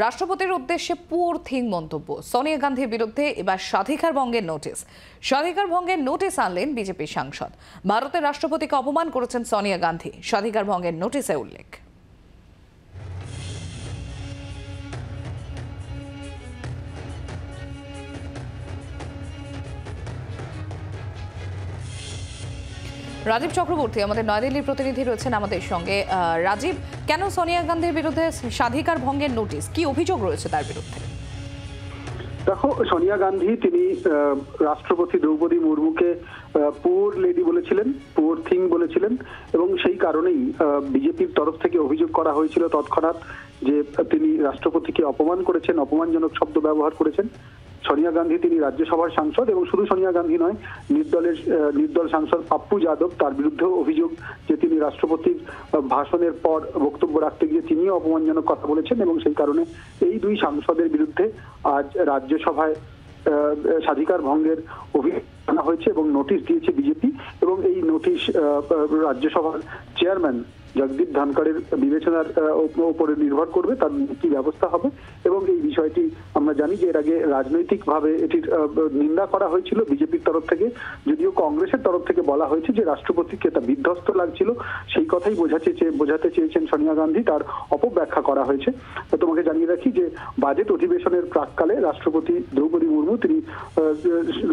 রাষ্ট্রপতির উদ্দেশ্যে poor thing মন্তব্য। সোনিয়া গান্ধীর বিরুদ্ধে এবার স্বাধিকার ভঙ্গের নোটিশ। স্বাধিকার ভঙ্গের নোটিশ আনলেন বিজেপি সাংসদ। ভারতের রাষ্ট্রপতিকে অপমান করেছেন সোনিয়া গান্ধী, স্বাধিকার ভঙ্গের নোটিশে উল্লেখ। রাজীব চক্রবর্তী আমাদের নয়াদিল্লির প্রতিনিধি রয়েছেন আমাদের সঙ্গে। রাজীব, কেন সোনিয়া গান্ধীর বিরুদ্ধে স্বাধিকার ভঙ্গের নোটিশ, কি অভিযোগ রয়েছে তার বিরুদ্ধে? দেখো, সোনিয়া গান্ধী তিনি রাষ্ট্রপতি দ্রৌপদী মুর্মুকে পুয়ার লেডি বলেছিলেন, পুয়ার থিং বলেছিলেন, এবং সেই কারণেই বিজেপির তরফ থেকে অভিযোগ করা হয়েছিল তৎক্ষণাৎ যে তিনি রাষ্ট্রপতিকে অপমান করেছেন, অপমানজনক শব্দ ব্যবহার করেছেন। সোনিয়া গান্ধী তিনি রাজ্যসভার সাংসদ, এবং শুধু সোনিয়া গান্ধী নয়, নির্দল সাংসদ পাপ্পু যাদব, তার বিরুদ্ধেও অভিযোগ যে তিনি রাষ্ট্রপতির ভাষণের পর বক্তব্য রাখতে গিয়ে তিনিও অপমানজনক কথা বলেছেন, এবং সেই কারণে এই দুই সাংসদের বিরুদ্ধে আজ রাজ্যসভায় স্বাধিকার ভঙ্গের অভিযোগ আনা হয়েছে এবং নোটিশ দিয়েছে বিজেপি। এবং এই নোটিশ রাজ্যসভার চেয়ারম্যান জগদীপ ধনখড়ের বিবেচনার উপরে নির্ভর করবে, তার কি ব্যবস্থা হবে। এবং এই বিষয়টি আমরা জানি যে এর আগে রাজনৈতিকভাবে এটির নিন্দা করা হয়েছিল বিজেপির তরফ থেকে, যদিও কংগ্রেসের তরফ থেকে বলা হয়েছে যে রাষ্ট্রপতিকে তা বিধ্বস্ত লাগছিল, সেই কথাই বোঝাতে চেয়েছেন সোনিয়া গান্ধী, তার অপব্যাখ্যা করা হয়েছে। তোমাকে জানিয়ে রাখি যে বাজেট অধিবেশনের প্রাককালে রাষ্ট্রপতি দ্রৌপদী মুর্মু তিনি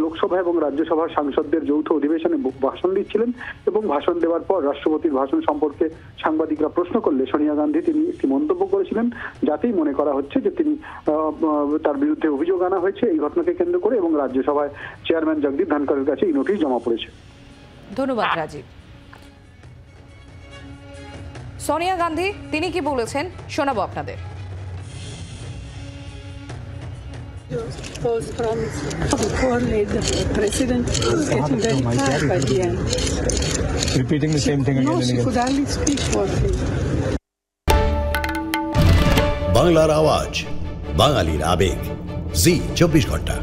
লোকসভা এবং রাজ্যসভার সাংসদদের যৌথ অধিবেশনে ভাষণ দিচ্ছিলেন, এবং ভাষণ দেওয়ার পর রাষ্ট্রপতির ভাষণ সম্পর্কে সাংবাদিকরা প্রশ্ন করলে সোনিয়া গান্ধী তিনি একটি মন্তব্য করেছিলেন, যাতেই মনে করা হচ্ছে যে তিনি তার বিরুদ্ধে অভিযোগ আনা হয়েছে এই ঘটনাকে কেন্দ্র করে, এবং রাজ্যসভায় চেয়ারম্যান জগদীপ ধনখড়ের কাছে এই নোটিশ জমা পড়েছে। ধন্যবাদ রাজীব। সোনিয়া গান্ধী তিনি কি বলেছেন শোনাবো আপনাদের। The president is getting very tired by the end. Repeating the same thing again and again. No, she could only speak for him. বাংলার আওয়াজ, বাঙালির আবেগ, জি 24 ঘন্টা।